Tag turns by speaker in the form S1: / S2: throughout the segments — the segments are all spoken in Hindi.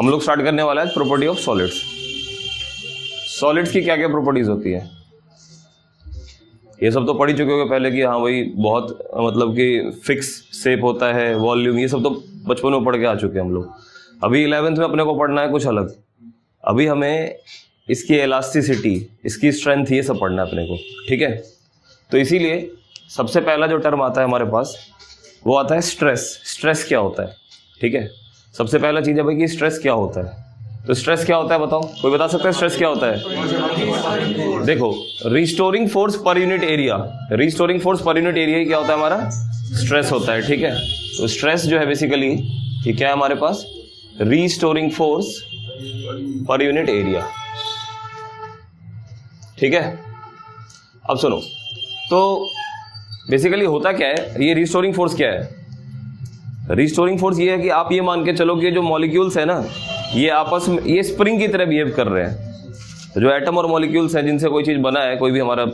S1: हम लोग स्टार्ट करने वाला है प्रॉपर्टी ऑफ सॉलिड्स। सॉलिड्स की क्या क्या प्रॉपर्टीज होती है, ये सब तो पढ़ ही चुके होगे पहले कि हाँ भाई बहुत मतलब कि फिक्स शेप होता है, वॉल्यूम, ये सब तो बचपन में पढ़ के आ चुके हैं हम लोग। अभी 11th में अपने को पढ़ना है कुछ अलग। अभी हमें इसकी इलास्टिसिटी, इसकी स्ट्रेंथ, ये सब पढ़ना है अपने को, ठीक है। तो इसीलिए सबसे पहला जो टर्म आता है हमारे पास वो आता है स्ट्रेस। स्ट्रेस क्या होता है, ठीक है। सबसे पहला चीज़ है भाई कि स्ट्रेस क्या होता है। तो स्ट्रेस क्या होता है बताओ, कोई बता सकता है स्ट्रेस क्या होता है? देखो, restoring force per unit area, restoring force per unit area ही क्या होता है हमारा, स्ट्रेस होता है, ठीक है। तो स्ट्रेस जो है बेसिकली ये क्या है हमारे पास, restoring force per unit area, ठीक है। अब सुनो, तो बेसिकली होता क्या है, ये रिस्टोरिंग फोर्स क्या है? रिस्टोरिंग फोर्स ये है कि आप ये मान के चलो कि जो मॉलिक्यूल्स है ना, ये आपस में ये स्प्रिंग की तरह बिहेव कर रहे हैं। तो जो एटम और मॉलिक्यूल्स हैं जिनसे कोई चीज़ बना है, कोई भी हमारा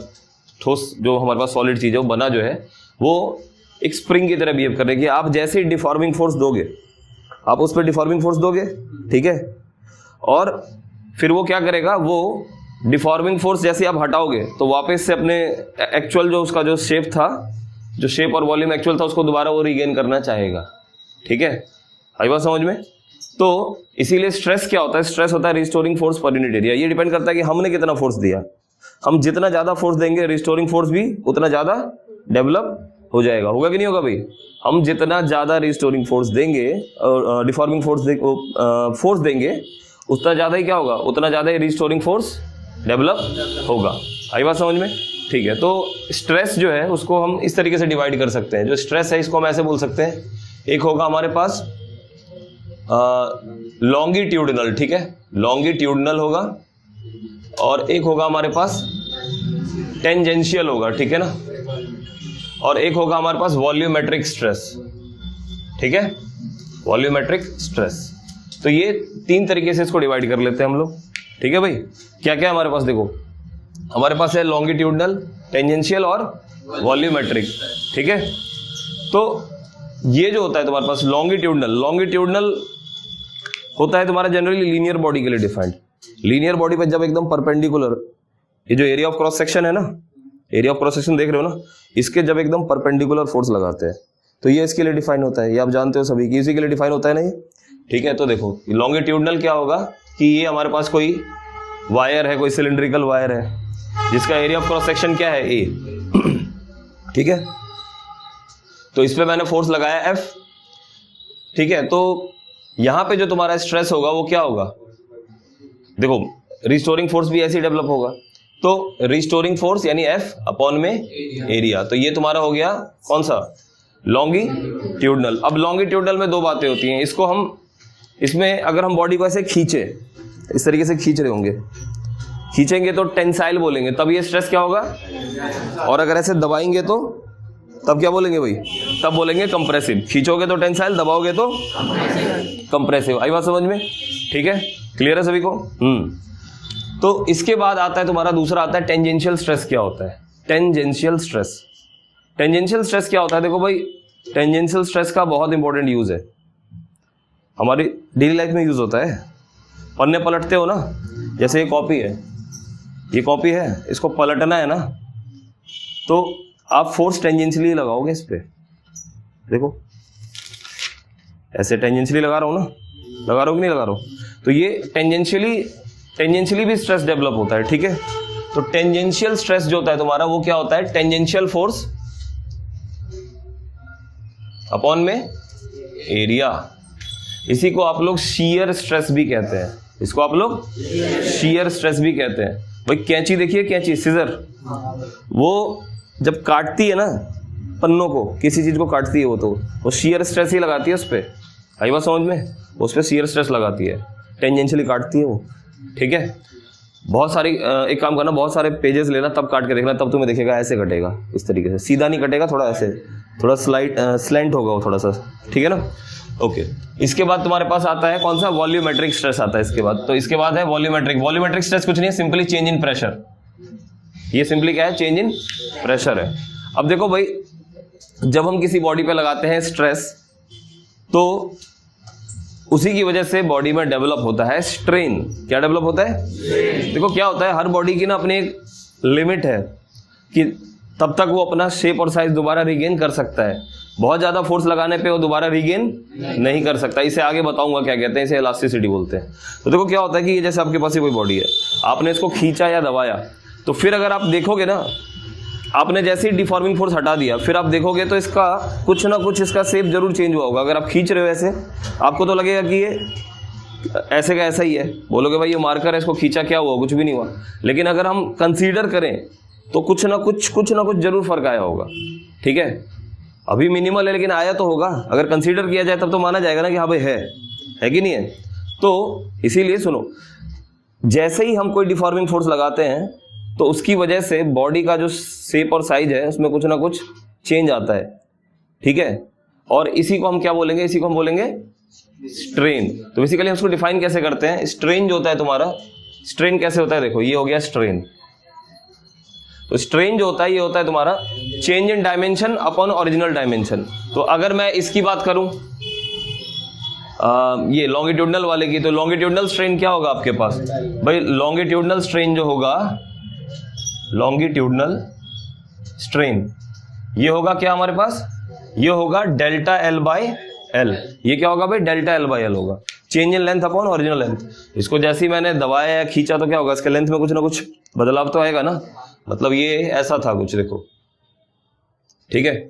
S1: ठोस जो हमारे पास सॉलिड चीज़ है वो बना जो है वो एक स्प्रिंग की तरह बिहेव कर रहे हैं कि आप जैसे ही डिफॉर्मिंग फोर्स दोगे, आप उस पर डिफॉर्मिंग फोर्स दोगे, ठीक है। और फिर वो क्या करेगा, वो डिफॉर्मिंग फोर्स जैसे आप हटाओगे तो वापस से अपने एक्चुअल जो उसका जो शेप था, जो शेप और वॉल्यूम एक्चुअल था, उसको दोबारा वो रीगेन करना चाहेगा, ठीक है। आई बात समझ में? तो इसीलिए स्ट्रेस क्या होता है, स्ट्रेस होता है restoring force per unit area. ये डिपेंड करता है कि हमने कितना फोर्स दिया। हम जितना ज्यादा फोर्स देंगे, रिस्टोरिंग फोर्स भी उतना ज्यादा डेवलप हो जाएगा। होगा कि नहीं होगा भाई? हम जितना ज्यादा रिस्टोरिंग फोर्स देंगे, डिफॉर्मिंग फोर्स देंगे, उतना ज्यादा ही क्या होगा, उतना ज्यादा ही रिस्टोरिंग फोर्स डेवलप होगा। आई बात समझ में? ठीक है। तो स्ट्रेस जो है उसको हम इस तरीके से डिवाइड कर सकते हैं। जो स्ट्रेस है इसको हम ऐसे बोल सकते हैं, एक होगा हमारे पास लॉन्गिट्यूडनल, ठीक है, लॉन्गिट्यूडनल होगा, और एक होगा हमारे पास टेंजेंशियल होगा, ठीक है ना, और एक होगा हमारे पास वॉल्यूमेट्रिक स्ट्रेस, ठीक है, वॉल्यूमेट्रिक स्ट्रेस। तो ये तीन तरीके से इसको डिवाइड कर लेते हैं हम लोग, ठीक है भाई। क्या क्या है हमारे पास, देखो हमारे पास है लॉन्गिट्यूडनल, टेंजेंशियल और वॉल्यूमेट्रिक, ठीक है। तो ये जो होता है तुम्हारे पास लॉन्गिट्यूडनल होता है तुम्हारा जनरली लीनियर बॉडी के लिए डिफाइंड। लीनियर बॉडी पे जब एकदम परपेंडिकुलर, ये जो एरिया ऑफ क्रॉस सेक्शन है ना, एरिया ऑफ क्रॉस सेक्शन देख रहे हो ना, इसके जब एकदम परपेंडिकुलर फोर्स लगाते हैं तो ये इसके लिए डिफाइन होता है। ये आप जानते हो सभी कि इसी के लिए डिफाइन होता है ना ये, ठीक है। तो देखो लॉन्गिट्यूडनल क्या होगा कि ये हमारे पास कोई वायर है, कोई सिलिंड्रिकल वायर है जिसका एरिया ऑफ क्रॉस सेक्शन क्या है, ए, ठीक है। तो इस पे मैंने फोर्स लगाया F, ठीक है। तो यहां पे जो तुम्हारा स्ट्रेस होगा वो क्या होगा, देखो रिस्टोरिंग फोर्स भी ऐसे ही डेवलप होगा। तो रिस्टोरिंग फोर्स यानी F अपॉन में एरिया, तो ये तुम्हारा हो गया कौन सा, लॉन्गिट्यूडनल। अब लॉन्गिट्यूडनल में दो बातें होती हैं, इसको हम, इसमें अगर हम बॉडी को ऐसे खींचे, इस तरीके से खींच रहे होंगे, खींचेंगे तो टेंसाइल बोलेंगे, तब ये स्ट्रेस क्या होगा, और अगर ऐसे दबाएंगे तो तब क्या बोलेंगे भाई, तब बोलेंगे कंप्रेसिव। खींचोगे तो टेंसाइल, दबाओगे तो कंप्रेसिव। आई बात समझ में? ठीक है, क्लियर है सभी को? तो इसके बाद आता है तुम्हारा दूसरा आता है टेंजेंशियल स्ट्रेस। क्या होता है टेंजेंशियल स्ट्रेस? टेंजेंशियल स्ट्रेस क्या होता है, देखो भाई टेंजेंशियल स्ट्रेस का बहुत इंपॉर्टेंट यूज है, हमारी डेली लाइफ में यूज होता है। पन्ने पलटते हो ना, जैसे ये कॉपी है, ये कॉपी है, इसको पलटना है ना, तो आप फोर्स टेंजेंशियली लगाओगे इस पे, देखो ऐसे टेंजेंशियली लगा रहा हूं ना, लगा रहा हूं कि नहीं लगा रहा हूं, तो ये टेंजेंशियली भी स्ट्रेस डेवलप होता है, ठीक है। तो टेंजेंशियल स्ट्रेस जो होता है तुम्हारा वो क्या होता है, टेंजेंशियल फोर्स अपॉन में एरिया। इसी को आप लोग शीयर स्ट्रेस भी कहते हैं, इसको आप लोग शीयर स्ट्रेस भी कहते हैं। भाई कैंची देखिए, कैंची, सीजर, वो जब काटती है ना पन्नों को, किसी चीज को काटती है वो शीयर स्ट्रेस ही लगाती है उस पर। आई बात समझ में? उस पर शीयर स्ट्रेस लगाती है, टेंजेंशियली काटती है वो, ठीक है। बहुत सारी एक काम करना, बहुत सारे पेजेस लेना, तब काट के देखना, तब तुम्हें दिखेगा ऐसे कटेगा, इस तरीके से, सीधा नहीं कटेगा, थोड़ा ऐसे, थोड़ा स्लैंट होगा वो थोड़ा सा, ठीक है ना। ओके, इसके बाद तुम्हारे पास आता है कौन सा, वॉल्यूमेट्रिक स्ट्रेस आता है इसके बाद। तो इसके बाद है वॉल्यूमेट्रिक स्ट्रेस कुछ नहीं है, सिंपली चेंज इन प्रेशर। ये सिंपली क्या है, चेंज इन प्रेशर है। अब देखो भाई, जब हम किसी बॉडी पे लगाते हैं स्ट्रेस, तो उसी की वजह से बॉडी में डेवलप होता है स्ट्रेन। क्या डेवलप होता है? देखो क्या होता है, हर बॉडी की ना अपनी एक लिमिट है कि तब तक वो अपना शेप और साइज दोबारा रिगेन कर सकता है। बहुत ज्यादा फोर्स लगाने पे वो दोबारा रिगेन नहीं कर सकता। इसे आगे बताऊंगा क्या कहते हैं, इसे इलास्टिसिटी बोलते हैं। तो देखो क्या होता है कि ये जैसे आपके पास ही कोई बॉडी है, आपने इसको खींचा या दबाया, तो फिर अगर आप देखोगे ना, आपने जैसे ही डिफॉर्मिंग फोर्स हटा दिया, फिर आप देखोगे तो इसका कुछ ना कुछ इसका शेप जरूर चेंज हुआ होगा। अगर आप खींच रहे हो ऐसे, आपको तो लगेगा कि ये ऐसे का ऐसा ही है, बोलोगे भाई ये मार्कर है, इसको खींचा क्या हुआ, कुछ भी नहीं हुआ। लेकिन अगर हम कंसीडर करें तो कुछ ना कुछ जरूर फर्क आया होगा। ठीक है, अभी मिनिमल है लेकिन आया तो होगा। अगर कंसीडर किया जाए तब तो माना जाएगा ना कि हाँ भाई है कि नहीं है। तो इसीलिए सुनो, जैसे ही हम कोई डिफॉर्मिंग फोर्स लगाते हैं तो उसकी वजह से बॉडी का जो शेप और साइज है उसमें कुछ ना कुछ चेंज आता है। ठीक है, और इसी को हम क्या बोलेंगे, इसी को हम बोलेंगे स्ट्रेन। तो बेसिकली हम इसको डिफाइन कैसे करते हैं, स्ट्रेन जो होता है तुम्हारा, स्ट्रेन कैसे होता है, देखो ये हो गया स्ट्रेन। तो स्ट्रेन जो होता है ये होता है तुम्हारा change in dimension upon original dimension. तो अगर मैं इसकी बात करूं ये लॉन्गिट्यूडनल वाले की, तो लॉन्गिट्यूडनल स्ट्रेन क्या होगा आपके पास भाई, लॉन्गिट्यूडनल स्ट्रेन जो होगा, लॉन्गिट्यूडनल स्ट्रेन ये होगा क्या हमारे पास, ये होगा डेल्टा एल बाई एल। ये क्या होगा भाई, डेल्टा एल बाई एल होगा, change in length upon original length. इसको जैसे ही मैंने दबाया या खींचा तो क्या होगा, इसके लेंथ में कुछ ना कुछ बदलाव तो आएगा ना। मतलब ये ऐसा था कुछ, देखो ठीक है,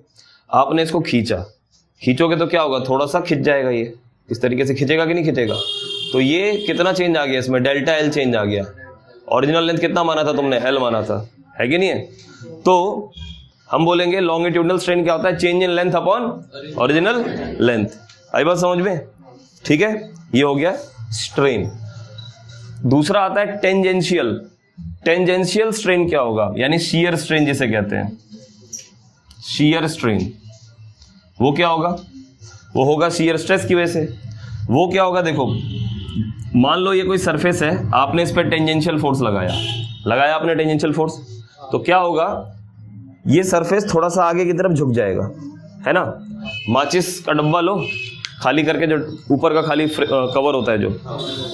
S1: आपने इसको खींचोगे तो क्या होगा, थोड़ा सा खिंच जाएगा, ये इस तरीके से खिंचेगा कि नहीं खिंचेगा। तो ये कितना चेंज आ गया इसमें, डेल्टा एल चेंज आ गया। ओरिजिनल लेंथ कितना माना था तुमने, एल माना था, है कि नहीं है। तो हम बोलेंगे लॉन्गिट्यूडनल स्ट्रेन क्या होता है, change in length upon original length. आई बात समझ में? ठीक है, ये हो गया स्ट्रेन। दूसरा आता है टेंजेंशियल। टेंजेंशियल स्ट्रेन क्या होगा, यानी शियर स्ट्रेन जिसे कहते हैं, शियर स्ट्रेन। वो क्या होगा, वो होगा शियर स्ट्रेस की वजह से। वो क्या होगा, देखो मान लो ये कोई सरफेस है, आपने इस पर टेंजेंशियल फोर्स लगाया आपने टेंजेंशियल फोर्स, तो क्या होगा, ये सरफेस थोड़ा सा आगे की तरफ झुक जाएगा, है ना। माचिस का डब्बा लो, खाली करके जो ऊपर का खाली कवर होता है जो,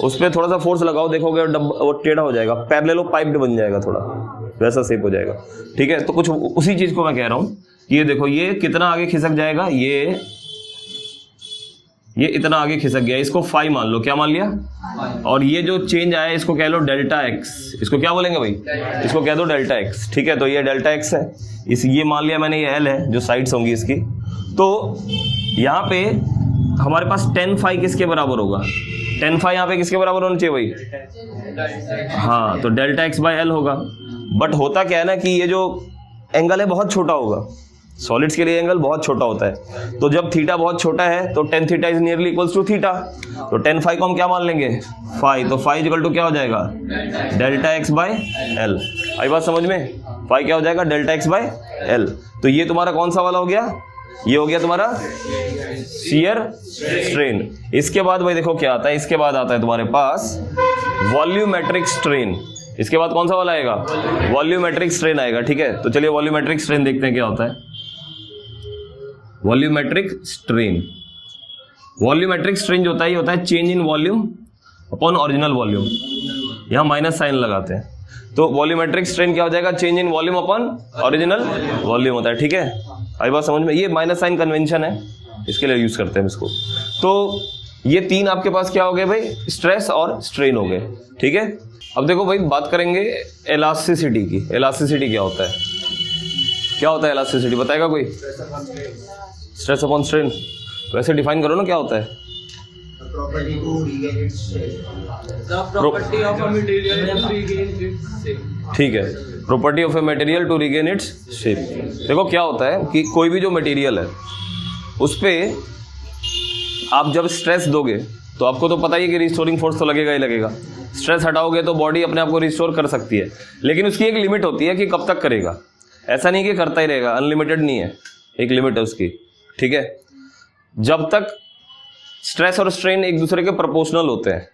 S1: उस पर थोड़ा सा फोर्स लगाओ, देखोगे डब्बा वो टेढ़ा हो जाएगा, पैरेलल पाइप्ड बन जाएगा, थोड़ा वैसा शेप हो जाएगा। ठीक है, तो कुछ उसी चीज को मैं कह रहा हूं कि ये देखो ये कितना आगे खिसक जाएगा, ये इतना आगे खिसक गया, इसको फाई मान लो, क्या मान लिया, और ये जो चेंज आया इसको कह लो डेल्टा एक्स। इसको क्या बोलेंगे भाई, इसको कह दो डेल्टा एक्स। ठीक है, तो ये डेल्टा एक्स है, इस ये मान लिया मैंने, ये एल है जो साइड्स होंगी इसकी। तो यहाँ पे हमारे पास 10 फाई किसके बराबर होगा, 10 फाई यहाँ पे किसके बराबर होना चाहिए भाई, हाँ, तो डेल्टा एक्स बाई एल होगा। बट होता क्या है ना कि ये जो एंगल है बहुत छोटा होगा, सॉलिड्स के लिए एंगल बहुत छोटा होता है। तो जब थीटा बहुत छोटा है तो tan theta is nearly equals to theta, तो 10 फाई को हम क्या मान लेंगे, फाई। तो फाई इक्वल टू क्या हो जाएगा, डेल्टा एक्स बाई एल। आई बात समझ में, फाई क्या हो जाएगा, डेल्टा एक्स बाई एल। तो ये तुम्हारा कौन सा वाला हो गया, ये हो गया तुम्हारा शियर स्ट्रेन। इसके बाद भाई देखो क्या आता है, इसके बाद आता है तुम्हारे पास वॉल्यूमेट्रिक स्ट्रेन। इसके बाद कौन सा वाला आएगा, वॉल्यूमेट्रिक स्ट्रेन आएगा। ठीक है, तो चलिए वॉल्यूमेट्रिक स्ट्रेन देखते हैं क्या होता है। वॉल्यूमेट्रिक स्ट्रेन, वॉल्यूमेट्रिक स्ट्रेन जो होता है ये होता है change in volume upon original volume. यहां माइनस साइन लगाते हैं, तो वॉल्यूमेट्रिक स्ट्रेन क्या हो जाएगा, change in volume upon original volume होता है। ठीक है, आई बात समझ में, ये माइनस साइन कन्वेंशन है, इसके लिए यूज करते हैं इसको। तो ये तीन आपके पास क्या हो गए भाई, स्ट्रेस और स्ट्रेन हो गए। ठीक है, अब देखो भाई बात करेंगे इलास्टिसिटी की। इलास्टिसिटी क्या होता है, क्या होता है इलास्टिसिटी, बताएगा कोई, स्ट्रेस अपॉन स्ट्रेन। वैसे डिफाइन करो ना क्या होता है,
S2: property to regain its shape. The property of a material to regain its shape.
S1: ठीक है, property of a material to regain its shape. देखो क्या होता है कि कोई भी जो मटेरियल है उस पर आप जब स्ट्रेस दोगे तो आपको तो पता ही है कि रिस्टोरिंग फोर्स तो लगेगा ही लगेगा। स्ट्रेस हटाओगे तो बॉडी अपने आप को रिस्टोर कर सकती है, लेकिन उसकी एक लिमिट होती है कि कब तक करेगा। ऐसा नहीं कि करता ही रहेगा, अनलिमिटेड नहीं है, एक लिमिट है उसकी। ठीक है, जब तक स्ट्रेस और स्ट्रेन एक दूसरे के प्रोपोर्शनल होते हैं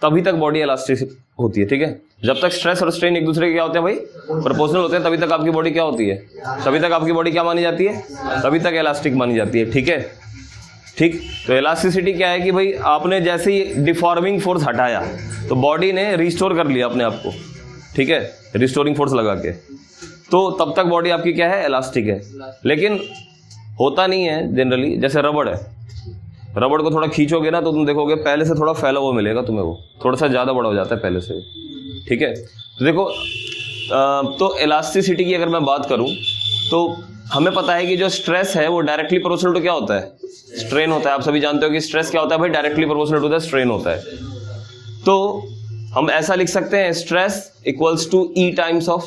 S1: तभी तक बॉडी इलास्टिक होती है। ठीक है, जब तक स्ट्रेस और स्ट्रेन एक दूसरे के क्या होते हैं भाई, प्रोपोर्शनल होते हैं, तभी तक आपकी बॉडी क्या होती है, तभी तक आपकी बॉडी क्या मानी जाती है, तभी तक इलास्टिक मानी जाती है। ठीक है, ठीक। तो इलास्टिसिटी क्या है कि भाई आपने जैसे ही डिफॉर्मिंग फोर्स हटाया तो बॉडी ने रिस्टोर कर लिया अपने आप को, ठीक है, रिस्टोरिंग फोर्स लगा के, तो तब तक बॉडी आपकी क्या है, इलास्टिक है। लेकिन होता नहीं है जनरली, जैसे रबड़ है, रबड़ को थोड़ा खींचोगे ना तो तुम देखोगे पहले से थोड़ा फैला हुआ मिलेगा तुम्हें, वो थोड़ा सा ज़्यादा बड़ा हो जाता है पहले से, ठीक है। तो देखो तो इलास्टिसिटी की अगर मैं बात करूं तो हमें पता है कि जो स्ट्रेस है वो डायरेक्टली प्रोपोर्शनल टू क्या होता है, स्ट्रेन होता है। आप सभी जानते हो कि स्ट्रेस क्या होता है भाई, directly proportional to the strain होता है। तो हम ऐसा लिख सकते हैं stress equals to E times of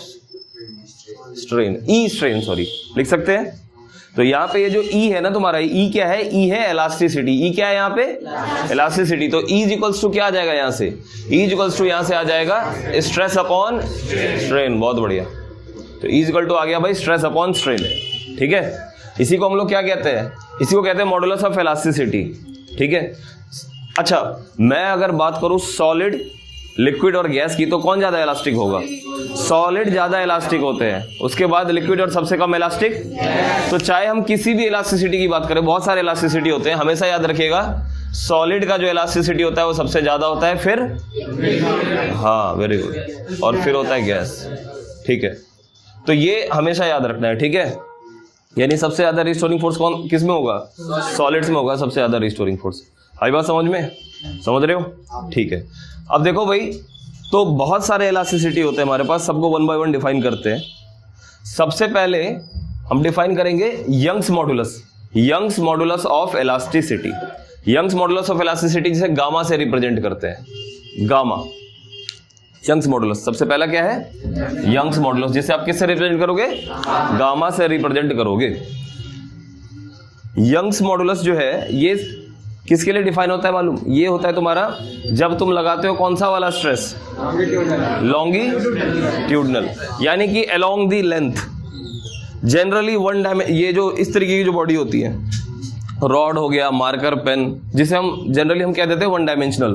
S1: strain, E strain sorry लिख सकते हैं। तो यहाँ पे ये जो ई है ना तुम्हारा, ई क्या है, ई है इलास्टिसिटी। ई क्या है यहाँ पे, इलास्टिसिटी। तो ई इक्वल्स टू क्या आ जाएगा यहाँ से, ई इक्वल्स टू यहाँ से आ जाएगा स्ट्रेस अपॉन स्ट्रेन। बहुत बढ़िया। तो ई इक्वल टू आ गया भाई स्ट्रेस अपॉन स्ट्रेन, ठीक है। इसी को हम लोग क्या कहते हैं, इसी को कहते हैं मॉडुलस ऑफ इलास्टिसिटी, ठीक है। अच्छा, मैं अगर बात करूं सॉलिड, लिक्विड और गैस की, तो कौन ज्यादा इलास्टिक होगा, सॉलिड ज्यादा इलास्टिक होते हैं, उसके बाद लिक्विड और सबसे कम इलास्टिक। तो चाहे हम किसी भी इलास्टिसिटी की बात करें, बहुत सारे इलास्टिसिटी होते हैं, हमेशा याद रखिएगा सॉलिड का जो इलास्टिसिटी होता है वो सबसे ज्यादा होता है, फिर हाँ वेरी गुड, और फिर होता है गैस, ठीक है। तो ये हमेशा याद रखना है, ठीक है। यानी सबसे ज्यादा रिस्टोरिंग फोर्स कौन किस में होगा, सॉलिड्स में होगा सबसे ज्यादा रिस्टोरिंग फोर्स। आई बात समझ में, समझ रहे हो, ठीक है। अब देखो भाई, तो बहुत सारे इलास्टिसिटी होते हैं हमारे पास, सबको वन बाय वन डिफाइन करते हैं। सबसे पहले हम डिफाइन करेंगे Young's modulus, Young's modulus of elasticity. Young's modulus of elasticity जिसे गामा से रिप्रेजेंट करते हैं, गामा, यंग्स मॉडुलस। सबसे पहला क्या है, यंग्स मॉडुलस, जिसे आप किससे रिप्रेजेंट करोगे, गामा से रिप्रेजेंट करोगे। यंग्स मॉडुलस जो है ये किसके लिए डिफाइन होता है मालूम, ये होता है तुम्हारा जब तुम लगाते हो कौन सा वाला स्ट्रेस, लॉन्गिट्यूडनल, यानी कि along the length. Generally one dimension, ये जो इस तरीके की जो बॉडी होती है, रॉड हो गया, मार्कर पेन, जिसे हम जनरली हम कह देते हैं वन डायमेंशनल,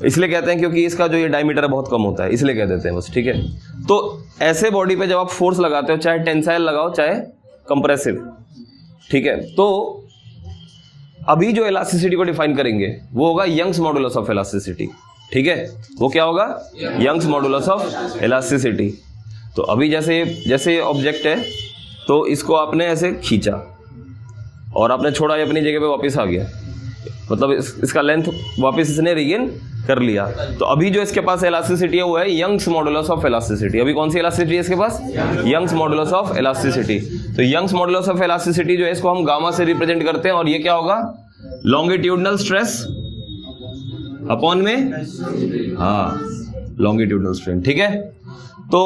S1: इसलिए कहते हैं क्योंकि इसका जो ये डायमीटर बहुत कम होता है, इसलिए कह देते हैं बस, ठीक है। तो ऐसे बॉडी पे जब आप फोर्स लगाते हो, चाहे टेंसाइल लगाओ चाहे कंप्रेसिव, ठीक है, तो अभी जो इलास्टिसिटी को डिफाइन करेंगे वो होगा यंग्स मॉडुलस ऑफ इलास्टिसिटी, ठीक है। वो क्या होगा, यंग्स मॉडुलस ऑफ इलास्टिसिटी। तो अभी जैसे ऑब्जेक्ट है, तो इसको आपने ऐसे खींचा और आपने छोड़ा, ये अपनी जगह पे वापस आ गया, मतलब इसका लेंथ वापस इसने रीगेन कर लिया। तो अभी जो इसके पास इलास्टिसिटी है वो है यंग्स मॉडुलस ऑफ इलास्टिसिटी। अभी कौन सी इलास्टिसिटी है इसके पास, यंग्स मॉडुलस ऑफ इलास्टिसिटी। तो यंग्स मॉडुलस ऑफ इलास्टिसिटी जो है इसको हम गामा से रिप्रेजेंट करते हैं, और ये क्या होगा, लॉन्गिट्यूडनल स्ट्रेस अपॉन में, हाँ लॉन्गिट्यूडनल स्ट्रेन, ठीक है। तो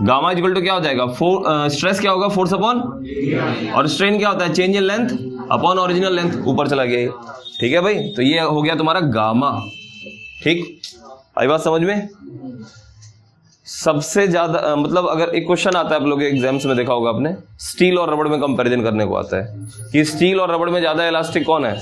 S1: गामा इक्वल टू क्या हो जाएगा, स्ट्रेस क्या होगा, फोर्स अपॉन, और स्ट्रेन क्या होता है, change in length upon original length, ऊपर चला गया, ठीक है भाई। तो ये हो गया तुम्हारा गामा, ठीक। आई बात समझ में। सबसे ज्यादा मतलब अगर एक क्वेश्चन आता है आप लोग एग्जाम्स में देखा होगा आपने, स्टील और रबड़ में कंपैरिजन करने को आता है कि स्टील और रबड़ में ज्यादा इलास्टिक कौन है,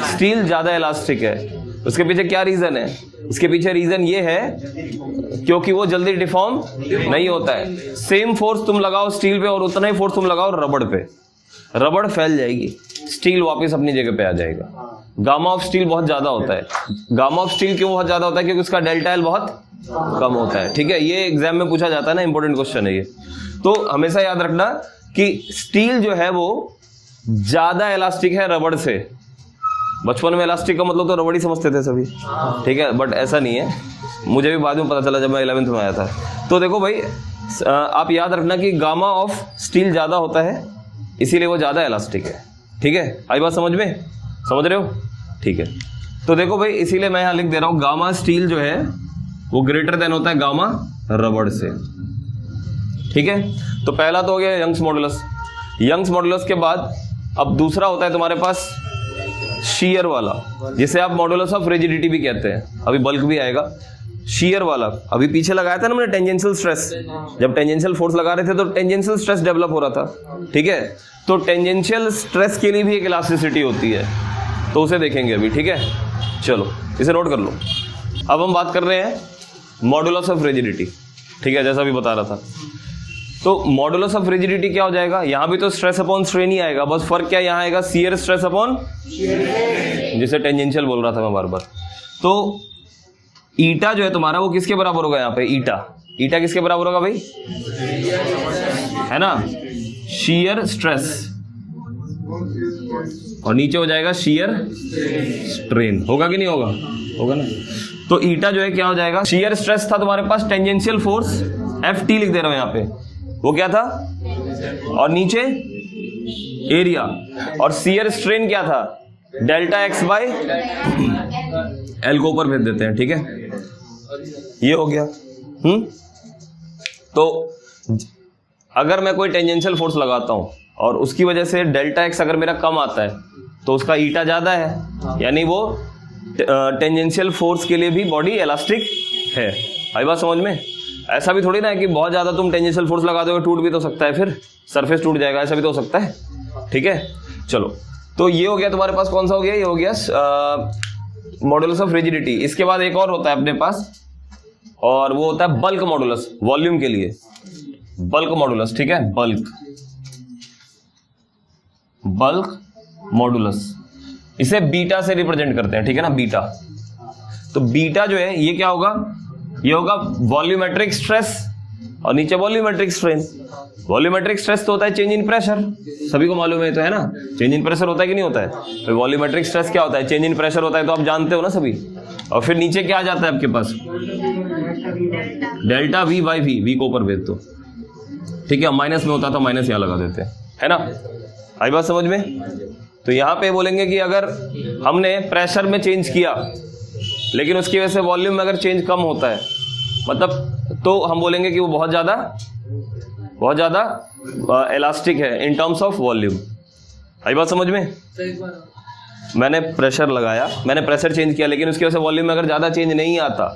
S1: स्टील ज्यादा इलास्टिक है। उसके पीछे क्या रीजन है, इसके पीछे रीजन ये है क्योंकि वो जल्दी डिफॉर्म नहीं होता है। सेम फोर्स तुम लगाओ स्टील पे और उतना ही फोर्स तुम लगाओ रबड़ पे, रबड़ फैल जाएगी, स्टील वापस अपनी जगह पे आ जाएगा। गामा ऑफ स्टील बहुत ज्यादा होता है। गामा ऑफ स्टील क्यों बहुत ज्यादा होता है, क्योंकि उसका डेल्टा एल बहुत कम होता है, ठीक है। ये एग्जाम में पूछा जाता है ना, इंपॉर्टेंट क्वेश्चन है ये। तो हमेशा याद रखना कि स्टील जो है वो ज्यादा इलास्टिक है रबड़ से। बचपन में इलास्टिक का मतलब तो रबड़ ही समझते थे सभी, ठीक है, बट ऐसा नहीं है, मुझे भी बाद में पता चला जब मैं 11th में आया था। तो देखो भाई, आप याद रखना कि गामा ऑफ स्टील ज्यादा होता है, इसीलिए वो ज्यादा इलास्टिक है, ठीक है। आई बात समझ में, समझ रहे हो, ठीक है। तो देखो भाई, इसीलिए मैं यहां लिख दे रहा हूं गामा स्टील जो है वो ग्रेटर देन होता है गामा रबड़ से, ठीक है। तो पहला तो हो गया यंग्स मॉडुलस। यंग्स मॉडुलस के बाद अब दूसरा होता है तुम्हारे पास शियर वाला, जिसे आप मॉडुलस ऑफ रिजिडिटी भी कहते हैं, अभी बल्क भी आएगा। शियर वाला अभी पीछे लगाया था ना मैंने, टेंजेंशियल स्ट्रेस, जब टेंजेंशियल फोर्स लगा रहे थे तो टेंजेंशियल स्ट्रेस डेवलप हो रहा था, ठीक है। तो टेंजेंशियल स्ट्रेस के लिए भी एक इलास्टिसिटी होती है, तो उसे देखेंगे अभी, ठीक है। चलो इसे नोट कर लो। अब हम बात कर रहे हैं मॉडुलस ऑफ रिजिडिटी, ठीक है, जैसा भी बता रहा था। तो मॉडुलस ऑफ रिजिडिटी क्या हो जाएगा, यहां भी तो स्ट्रेस अपॉन स्ट्रेन ही आएगा, बस फर्क क्या यहां आएगा, शियर स्ट्रेस अपॉन, जिसे टेंजेंशियल बोल रहा था मैं बार बार। तो ईटा जो है तुम्हारा वो किसके बराबर होगा यहाँ पे, ईटा किसके बराबर होगा भाई, है ना, शियर स्ट्रेस, और नीचे हो जाएगा शियर स्ट्रेन, होगा कि नहीं होगा, होगा ना। तो ईटा जो है क्या हो जाएगा, शियर स्ट्रेस था तुम्हारे पास, टेंजेंशियल फोर्स FT लिख दे रहा हूं यहाँ पे, वो क्या था, और नीचे एरिया, और शियर स्ट्रेन क्या था, डेल्टा x बाय L को ऊपर भेज देते हैं, ठीक है, ये हो गया। तो अगर मैं कोई टेंजेंशियल फोर्स लगाता हूं और उसकी वजह से डेल्टा x अगर मेरा कम आता है तो उसका ईटा ज्यादा है, यानी वो टेंजेंशियल फोर्स के लिए भी बॉडी इलास्टिक है। आई बात समझ में, ऐसा भी थोड़ी ना है कि बहुत ज्यादा तुम टेंजेंशियल फोर्स लगा दोगे टूट भी तो सकता है, फिर सरफेस टूट जाएगा, ऐसा भी तो हो सकता है, ठीक है। चलो, तो ये हो गया तुम्हारे पास, कौन सा हो गया, ये हो गया मॉडुलस ऑफ रिजिडिटी। इसके बाद एक और होता है अपने पास, और वो होता है बल्क मॉडुलस, वॉल्यूम के लिए बल्क मॉडुलस, ठीक है, बल्क मॉडुलस, इसे बीटा से रिप्रेजेंट करते हैं, ठीक है ना, बीटा। तो बीटा जो है ये क्या होगा, ये होगा वॉल्यूमेट्रिक स्ट्रेस और नीचे वॉल्यूमेट्रिक स्ट्रेन। वॉल्यूमेट्रिक स्ट्रेस तो होता है चेंज इन प्रेशर, सभी को मालूम है, तो है ना, चेंज इन प्रेशर होता है कि नहीं होता है, तो वॉल्यूमेट्रिक स्ट्रेस क्या होता है, चेंज इन प्रेशर होता है, तो आप जानते हो ना सभी। और फिर नीचे क्या आ जाता है आपके पास, डेल्टा V बाई V को ऊपर भेज दो, ठीक है, माइनस में होता तो माइनस यहाँ लगा देते हैं, है ना, आई बात समझ में। तो यहाँ पे बोलेंगे कि अगर हमने प्रेशर में चेंज किया लेकिन उसकी वजह से वॉल्यूम में अगर चेंज कम होता है, मतलब तो हम बोलेंगे कि वो बहुत ज़्यादा इलास्टिक है इन टर्म्स ऑफ वॉल्यूम। आई बात समझ में, मैंने प्रेशर लगाया, मैंने प्रेशर चेंज किया, लेकिन उसकी वजह से वॉल्यूम में अगर ज़्यादा चेंज नहीं आता,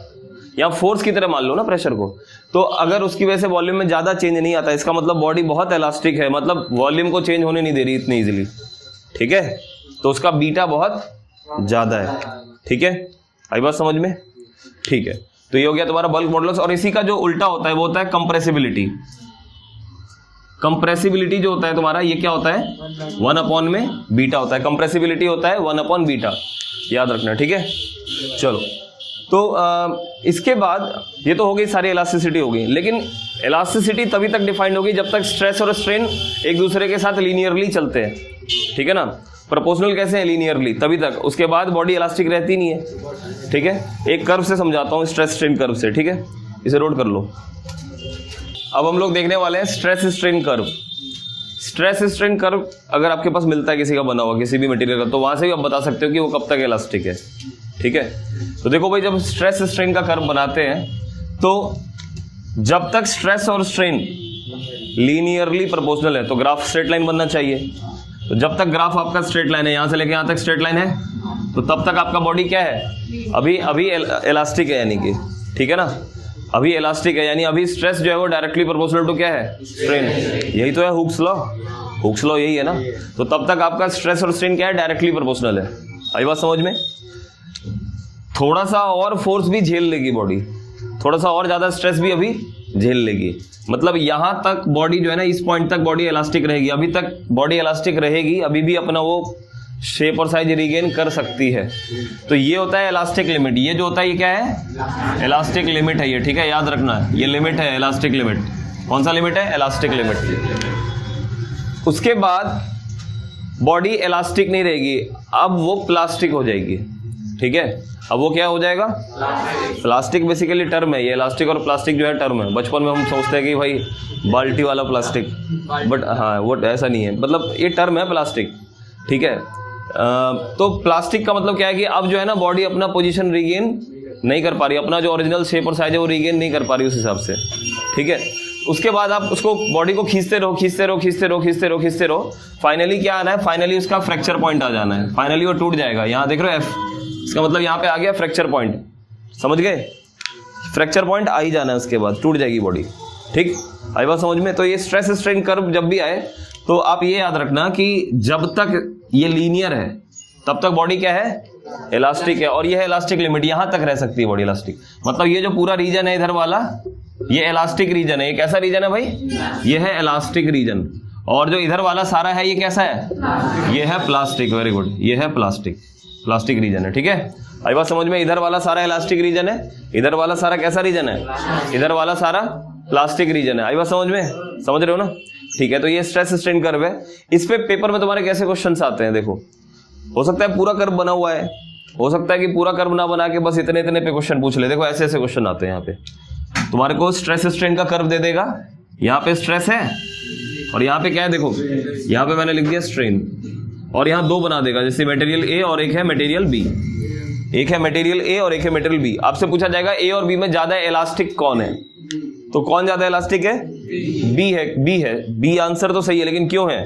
S1: या फोर्स की तरह मान लो ना प्रेशर को, तो अगर उसकी वजह से वॉल्यूम में ज़्यादा चेंज नहीं आता, इसका मतलब बॉडी बहुत इलास्टिक है, मतलब वॉल्यूम को चेंज होने नहीं दे रही इतनी इजीली, ठीक है, तो उसका बीटा बहुत ज़्यादा है, ठीक है, आई बात समझ में, ठीक है। तो ये हो गया तुम्हारा बल्क मॉडुलस। और इसी का जो उल्टा होता है वो होता है कंप्रेसिबिलिटी। कंप्रेसिबिलिटी जो होता है तुम्हारा, ये क्या होता है, 1 में बीटा होता है, कंप्रेसिबिलिटी होता है 1 बीटा, याद रखना, ठीक है। चलो, तो इसके बाद ये तो हो गई सारी इलास्टिसिटी हो गई, लेकिन इलास्टिसिटी तभी तक डिफाइंड होगी जब तक स्ट्रेस और स्ट्रेन एक दूसरे के साथ लीनियरली चलते हैं, ठीक है ना। प्रोपोर्शनल कैसे है, लीनियरली, तभी तक, उसके बाद बॉडी इलास्टिक रहती नहीं है, ठीक है। एक कर्व से समझाता हूँ, स्ट्रेस स्ट्रेन कर्व से, ठीक है, इसे नोट कर लो। अब हम लोग देखने वाले हैं stress strain curve. Stress strain curve अगर आपके पास मिलता है किसी का बना हुआ, किसी भी मटेरियल का, तो वहां से भी आप बता सकते हो कि वो कब तक इलास्टिक है, ठीक है। तो देखो भाई, जब स्ट्रेस स्ट्रेन का कर्व बनाते हैं तो जब तक स्ट्रेस और स्ट्रेन लीनियरली प्रोपोर्शनल है तो ग्राफ स्ट्रेट लाइन बनना चाहिए। तो जब तक ग्राफ आपका स्ट्रेट लाइन है, यहां से लेके यहां तक स्ट्रेट लाइन है, तो तब तक आपका बॉडी क्या है, अभी इलास्टिक है, यानी कि, ठीक है ना, अभी इलास्टिक है, यानी अभी स्ट्रेस जो है वो डायरेक्टली प्रोपोर्शनल टू क्या है, स्ट्रेन। यही तो है हुक्स लॉ यही है ना। तो तब तक आपका स्ट्रेस और स्ट्रेन क्या है, डायरेक्टली प्रोपोर्शनल है। आई बात समझ में। थोड़ा सा और फोर्स भी झेल लेगी बॉडी, थोड़ा सा और ज्यादा स्ट्रेस भी अभी झेल लेगी, मतलब यहां तक बॉडी जो है ना, इस पॉइंट तक बॉडी इलास्टिक रहेगी, अभी तक बॉडी इलास्टिक रहेगी, अभी भी अपना वो शेप और साइज रिगेन कर सकती है। तो ये होता है इलास्टिक लिमिट। ये जो होता है ये क्या है, इलास्टिक लिमिट है ये, ठीक है, याद रखना है, ये लिमिट है इलास्टिक लिमिट। कौन सा लिमिट है, इलास्टिक लिमिट। उसके बाद बॉडी इलास्टिक नहीं रहेगी, अब वो प्लास्टिक हो जाएगी, ठीक है। अब वो क्या हो जाएगा, प्लास्टिक बेसिकली टर्म है ये, इलास्टिक और प्लास्टिक जो है टर्म है। बचपन में हम सोचते हैं कि भाई बाल्टी वाला प्लास्टिक, बट हाँ वो ऐसा नहीं है, मतलब ये टर्म है प्लास्टिक, ठीक है। तो प्लास्टिक का मतलब क्या है कि अब जो है ना बॉडी अपना पोजीशन रिगेन नहीं कर पा रही, अपना जो ओरिजिनल शेप और साइज है वो रिगेन नहीं कर पा रही उस हिसाब से, ठीक है। उसके बाद आप उसको बॉडी को खींचते रहो, फाइनली क्या आना है, फाइनली उसका फ्रैक्चर पॉइंट आ जाना है, फाइनली वो टूट जाएगा। यहाँ देख रहे हो एफ, इसका मतलब यहाँ पे आ गया फ्रैक्चर पॉइंट, समझ गए, फ्रैक्चर पॉइंट आ ही जाना है, उसके बाद टूट जाएगी बॉडी, ठीक। आई बात समझ में। तो ये स्ट्रेस स्ट्रेन कर्व जब भी आए तो आप ये याद रखना कि जब तक ये लीनियर है तब तक बॉडी क्या है, इलास्टिक है, और ये है इलास्टिक लिमिट, यहां तक रह सकती है बॉडी इलास्टिक। मतलब ये जो पूरा रीजन है इधर वाला, ये इलास्टिक रीजन है। ये कैसा रीजन है भाई? ये है इलास्टिक रीजन। और जो इधर वाला सारा है ये कैसा है? ये है प्लास्टिक। वेरी गुड, ये है प्लास्टिक रीजन है। ठीक है, आई बात समझ में? इधर वाला सारा इलास्टिक रीजन है, इधर वाला सारा कैसा रीजन है? इधर वाला सारा प्लास्टिक रीजन है। आई बात समझ में? समझ रहे हो ना? ठीक है, तो ये स्ट्रेस स्ट्रेन कर्व है। इस पे पेपर में तुम्हारे कैसे क्वेश्चंस आते हैं देखो। हो सकता है पूरा कर्व बना हुआ है, हो सकता है कि पूरा कर्व ना बना के बस इतने इतने पे क्वेश्चन पूछ ले। देखो ऐसे ऐसे क्वेश्चन आते हैं। यहाँ पे तुम्हारे को स्ट्रेस स्ट्रेन का कर्व दे देगा, यहाँ पे स्ट्रेस है और यहाँ पे क्या है देखो, यहाँ पे मैंने लिख दिया स्ट्रेन, और यहाँ दो बना देगा, जैसे मटेरियल ए और एक है मटेरियल बी। एक है मटेरियल ए और एक है मटेरियल बी। आपसे पूछा जाएगा ए और बी में ज्यादा इलास्टिक कौन है, तो कौन ज्यादा इलास्टिक है? बी है। बी आंसर तो सही है, लेकिन क्यों है?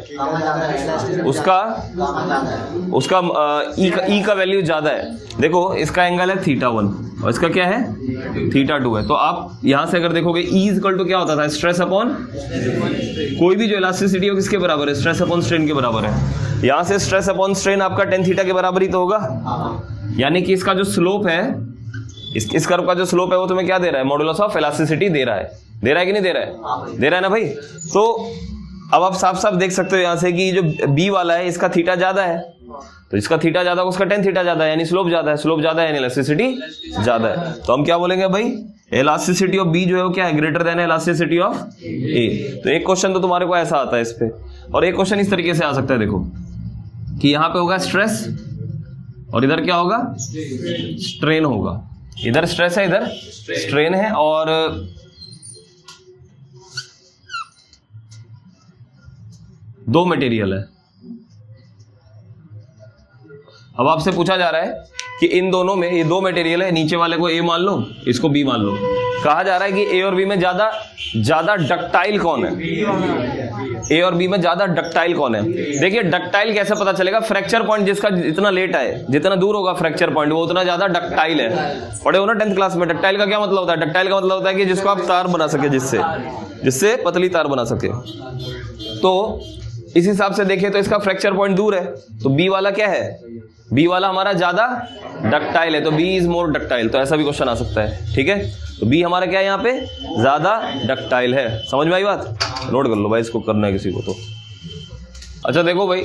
S1: उसका ई का वैल्यू ज्यादा है। देखो इसका एंगल है θ1 और इसका क्या है? θ2 है। तो आप यहां से अगर देखोगे E इक्वल टू क्या होता था? स्ट्रेस अपॉन, कोई भी जो इलास्टिसिटी हो किसके बराबर है? स्ट्रेस अपॉन स्ट्रेन के बराबर है। यहां से स्ट्रेस अपॉन स्ट्रेन आपका tan θ के बराबर ही तो होगा। यानी कि इसका जो स्लोप है, इस कर्व का जो स्लोप है वो तुम्हें क्या दे रहा है? मॉडुलस ऑफ इलास्टिसिटी दे रहा है। दे रहा है कि नहीं दे रहा है? दे रहा है ना भाई। तो अब आप साफ साफ देख सकते हो यहां से कि जो बी वाला है इसका थीटा ज्यादा है, तो इसका थीटा ज्यादा, उसका tan θ ज्यादा है, यानी स्लोप ज्यादा है। स्लोप ज्यादा है यानी इलास्टिसिटी ज्यादा है। तो हम क्या बोलेंगे भाई? इलास्टिसिटी ऑफ बी जो है वो क्या है? ग्रेटर देन इलास्टिसिटी ऑफ ए। तो एक क्वेश्चन तो तुम्हारे को ऐसा आता है इस पे, और एक क्वेश्चन इस तरीके से आ सकता है देखो कि यहाँ पे होगा स्ट्रेस और इधर क्या होगा? स्ट्रेन होगा। इधर स्ट्रेस है, इधर स्ट्रेन है, और दो मटेरियल है। अब आपसे पूछा जा रहा है कि इन दोनों में, ये दो मटेरियल है, नीचे वाले को ए मान लो, इसको बी मान लो। कहा जा रहा है कि ए और बी में ज्यादा डक्टाइल कौन है? ए और बी में ज्यादा डक्टाइल कौन है? देखिए डक्टाइल कैसे पता चलेगा? फ्रैक्चर पॉइंट जिसका जितना लेट आए, जितना दूर होगा फ्रैक्चर पॉइंट, वो उतना ज्यादा डक्टाइल है। पढ़े हो ना 10th क्लास में? डक्टाइल का क्या मतलब होता है? डक्टाइल का मतलब होता है कि जिसको आप तार बना सके, जिससे पतली तार बना सके। तो इस हिसाब से देखें तो इसका फ्रैक्चर पॉइंट दूर है, तो बी वाला क्या है? बी वाला हमारा ज्यादा डक्टाइल है, तो बी इज मोर डक्टाइल। तो ऐसा भी क्वेश्चन आ सकता है। ठीक है, तो बी हमारा क्या है? यहाँ पे ज्यादा डक्टाइल है। समझ में आई बात? नोट कर लो भाई, इसको करना है किसी को तो। अच्छा देखो भाई,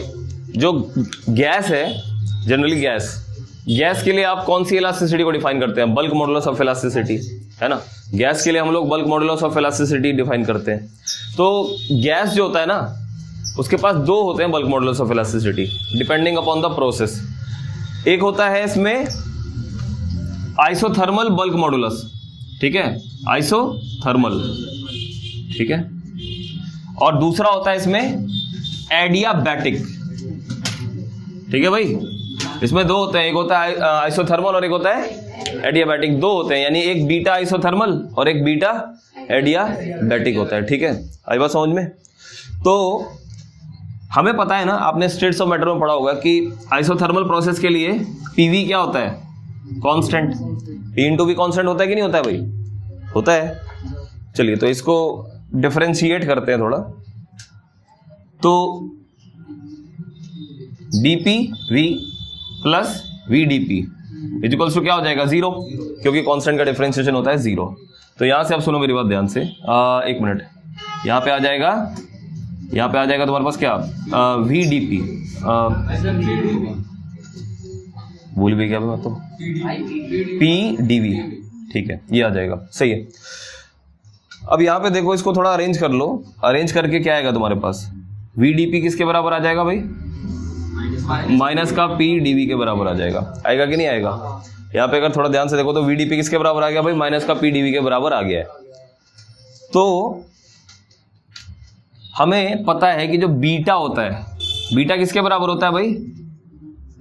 S1: जो गैस है, जनरली गैस के लिए आप कौन सी इलास्टिसिटी को डिफाइन करते हैं? बल्क मॉडुलस ऑफ इलास्टिसिटी, है ना? गैस के लिए हम लोग bulk modulus of elasticity define करते हैं। तो गैस जो होता है ना, उसके पास दो होते हैं bulk modulus of elasticity, depending upon the process. एक होता है इसमें आइसोथर्मल बल्क मॉडुलस, ठीक है, आइसोथर्मल, ठीक है, और दूसरा होता है इसमें एडियाबैटिक। ठीक है भाई, इसमें दो होते हैं, एक होता है आइसोथर्मल और एक होता है एडियाबैटिक। दो होते हैं, यानी एक बीटा आइसोथर्मल और एक बीटा एडियाबैटिक होता है। ठीक है, आई बात समझ में? तो हमें पता है ना, आपने स्टेट्स ऑफ मैटर में पढ़ा होगा कि आइसोथर्मल प्रोसेस के लिए पीवी क्या होता है? Constant. P into V constant होता है कि नहीं होता है भाई? होता है। चलिए तो इसको डिफरेंशिएट करते हैं थोड़ा। तो dP V plus V dP equals to क्या हो जाएगा? 0, क्योंकि कांस्टेंट का डिफरेंशिएशन होता है 0। तो यहां से आप सुनो मेरी बात ध्यान से, एक मिनट, यहां पे आ जाएगा तुम्हारे पास क्या? वी डी पी, भूल भी क्या मैं तो, पी डी वी। ठीक है, ये आ जाएगा, सही है। अब यहाँ पे देखो, इसको थोड़ा अरेंज कर लो। अरेंज करके क्या आएगा तुम्हारे पास? वी डी पी किसके बराबर आ जाएगा भाई? माइनस का पी डी वी के बराबर आ जाएगा। आएगा कि नहीं आएगा? यहाँ पे अगर थोड़ा ध्यान से देखो तो वी डी पी किसके बराबर आ गया भाई? माइनस का पी डी वी के बराबर आ गया है। तो हमें पता है कि जो बीटा होता है, बीटा किसके बराबर होता है भाई?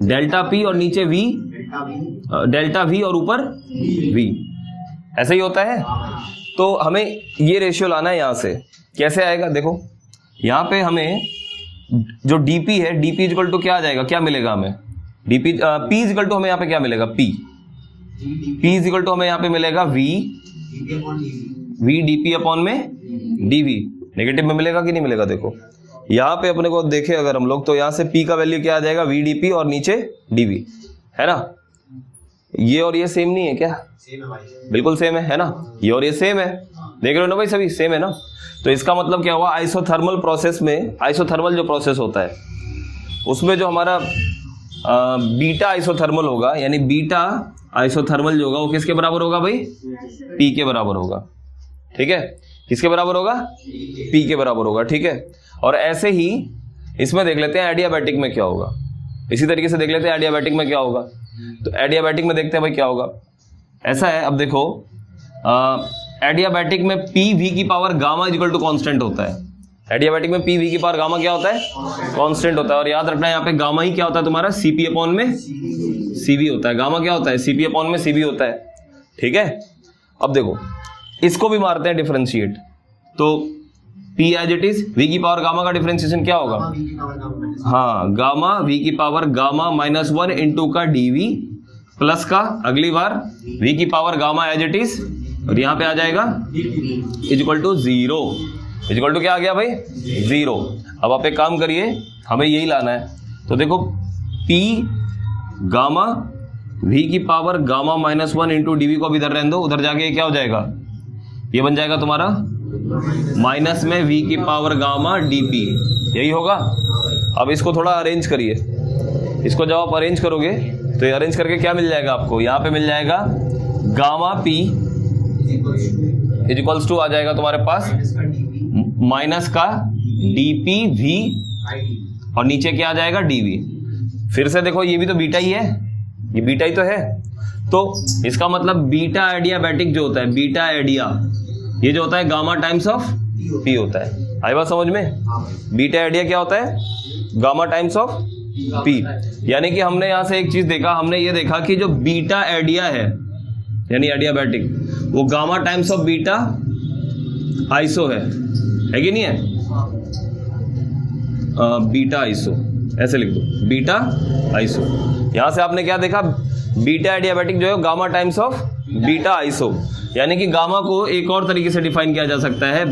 S1: डेल्टा पी और नीचे वी, डेल्टा वी और ऊपर वी, ऐसा ही होता है। तो हमें ये रेशियो लाना है यहां से। कैसे आएगा? देखो यहां पे हमें जो डीपी है, डीपी इक्वल टू क्या आ जाएगा? क्या मिलेगा हमें? डीपी पी इक्वल टू हमें यहाँ पे क्या मिलेगा? पी इक्वल टू हमें यहाँ पे मिलेगा वी डीपी अपॉन में डीवी। नेगेटिव में मिलेगा कि नहीं मिलेगा? देखो यहाँ पे अपने को देखे अगर हम लोग, तो यहाँ से P का वैल्यू क्या आ जाएगा? वी डी पी और नीचे डी वी, है ना? ये और ये सेम नहीं है क्या? सेम है भाई, बिल्कुल सेम है ना? ये और ये सेम है, देख रहे हो ना भाई, सभी सेम है ना। तो इसका मतलब क्या हुआ, आइसोथर्मल प्रोसेस में, आइसोथर्मल जो प्रोसेस होता है उसमें जो हमारा बीटा आइसोथर्मल होगा, यानी बीटा आइसोथर्मल जो होगा वो किसके बराबर होगा भाई, पी के बराबर होगा। ठीक है, किसके बराबर होगा, पी के बराबर होगा। ठीक है, और ऐसे ही इसमें देख लेते हैं एडियाबैटिक में क्या होगा, इसी तरीके से देख लेते हैं एडियाबैटिक में क्या होगा। तो एडियाबैटिक में देखते हैं भाई क्या होगा। ऐसा है, अब देखो एडियाबैटिक में पी वी की power gamma equal to constant होता है। एडियाबैटिक में पी वी की पावर गामा क्या होता है, कांस्टेंट होता है। और याद रखना यहाँ पे गामा ही क्या होता है तुम्हारा, सीपी अपॉन में सीवी होता है। गामा क्या होता है, सीपी अपॉन में सीवी होता है। ठीक है, अब देखो इसको भी मारते हैं डिफरेंशिएट, तो P as it is, V की पावर गामा का डिफरेंशिएशन क्या होगा, हाँ गामा वी की पावर गामा माइनस 1 इंटू का डीवी प्लस का अगली बार वी की power gamma as it is, और यहां पे आ जाएगा is equal to 0। Is equal to क्या आ गया भाई, 0। अब आप एक काम करिए, हमें यही लाना है। तो देखो पी गामा वी की power gamma minus 1 into dV को अब इधर रहने दो, उधर जाके क्या हो जाएगा, ये बन जाएगा तुम्हारा माइनस में वी की पावर गामा डीपी, यही होगा। अब इसको थोड़ा अरेंज करिए, इसको जब आप अरेंज करोगे तो ये अरेंज करके क्या मिल जाएगा आपको, यहाँ पे मिल जाएगा gamma P is equals to आ जाएगा तुम्हारे पास माइनस का डीपी वी और नीचे क्या आ जाएगा डीवी। फिर से देखो ये भी तो बीटा ही है, ये बीटा ही तो है। तो इसका मतलब बीटा एडियाबैटिक जो होता है, बीटा एडिया ये जो होता है गामा टाइम्स ऑफ पी होता है। आई बात समझ में, बीटा एडिया क्या होता है, गामा टाइम्स ऑफ पी। यानी कि हमने यहां से एक चीज देखा, हमने ये देखा कि जो बीटा एडिया है यानी एडियाबैटिक, वो gamma times of beta iso है कि नहीं है, बीटा आइसो ऐसे लिख दो, बीटा आइसो। यहां से आपने क्या देखा, बीटा एडियाबैटिक जो है gamma times of beta iso, यानी कि गामा को एक और तरीके से डिफाइन किया जा सकता है,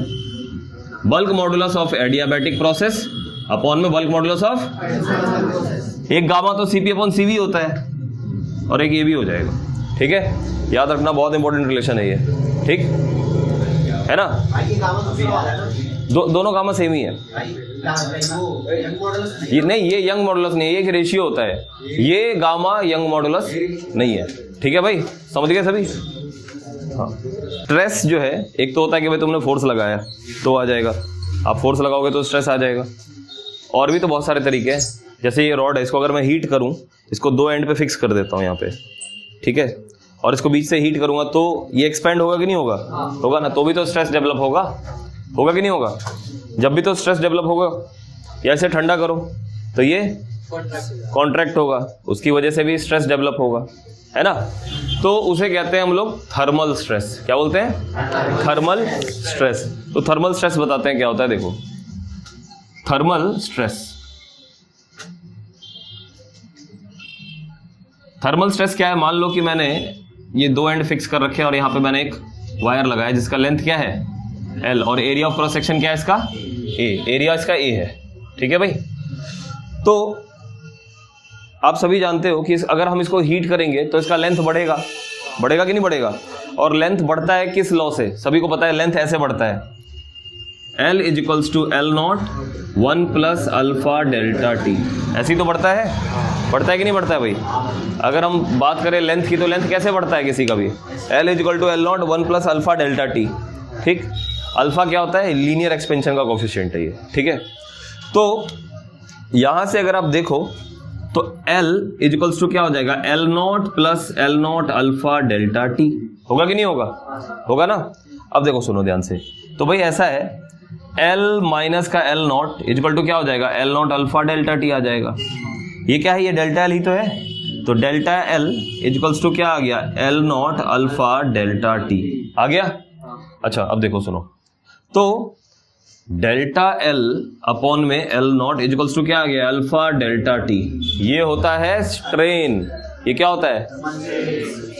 S1: bulk modulus of adiabatic process upon में बल्क मॉडुलस ऑफ, एक गामा तो सीपी अपॉन सीवी होता है और एक ये भी हो जाएगा। ठीक है, याद रखना, बहुत इंपॉर्टेंट रिलेशन है ये। ठीक है ना, दोनों गामा सेम ही है। ये नहीं, ये यंग मॉडुलस नहीं है, ये एक रेशियो होता है, ये गामा यंग मॉडुलस नहीं है। ठीक है भाई, समझ गए सभी। हाँ, स्ट्रेस जो है एक तो होता है कि भाई तुमने फोर्स लगाया तो आ जाएगा, आप फोर्स लगाओगे तो स्ट्रेस आ जाएगा। और भी तो बहुत सारे तरीके हैं, जैसे ये रॉड है, इसको अगर मैं हीट करूं, इसको दो एंड पे फिक्स कर देता हूं यहाँ पे, ठीक है, और इसको बीच से हीट करूंगा तो ये एक्सपेंड होगा कि नहीं होगा, होगा ना, तो भी तो स्ट्रेस डेवलप होगा, होगा कि नहीं होगा, जब भी तो स्ट्रेस डेवलप होगा। या इसे ठंडा करो तो ये कॉन्ट्रैक्ट होगा, उसकी वजह से भी स्ट्रेस डेवलप होगा, है ना। तो उसे कहते हैं हम लोग थर्मल स्ट्रेस। क्या बोलते हैं, थर्मल स्ट्रेस। तो थर्मल स्ट्रेस बताते हैं क्या होता है, देखो थर्मल स्ट्रेस, थर्मल स्ट्रेस क्या है, मान लो कि मैंने ये दो एंड फिक्स कर रखे हैं और यहाँ पे मैंने एक वायर लगाया जिसका लेंथ क्या है L और एरिया ऑफ क्रॉस सेक्शन क्या है इसका A, एरिया इसका A है, ठीक है भाई। तो आप सभी जानते हो कि अगर हम इसको हीट करेंगे तो इसका लेंथ बढ़ेगा, बढ़ेगा कि नहीं बढ़ेगा, और लेंथ बढ़ता है किस लॉ से, सभी को पता है, लेंथ ऐसे बढ़ता है L is equals to L naught 1 plus alpha delta T, ऐसे ही तो बढ़ता है कि नहीं बढ़ता है भाई। अगर हम बात करें लेंथ की तो लेंथ कैसे बढ़ता है किसी का भी, L is equal to L naught 1 plus alpha delta T, ठीक। अल्फा क्या होता है, लीनियर एक्सपेंशन का कोफिशिएंट है ये, ठीक है। तो यहां से अगर आप देखो तो L इज इक्वल्स टू क्या हो जाएगा, L not plus L nought alpha delta T, होगा कि नहीं होगा, होगा ना। अब देखो सुनो ध्यान से, तो भाई ऐसा है L माइनस का L nought is equal to क्या हो जाएगा, L nought alpha delta T आ जाएगा। ये क्या है, ये डेल्टा L ही तो है, तो delta L is equals to क्या आ गया, L nought alpha delta T आ गया। अच्छा अब देखो सुनो, तो डेल्टा L अपॉन में L nought is equals to क्या आ गया, अल्फा डेल्टा टी, ये होता है स्ट्रेन। ये क्या होता है,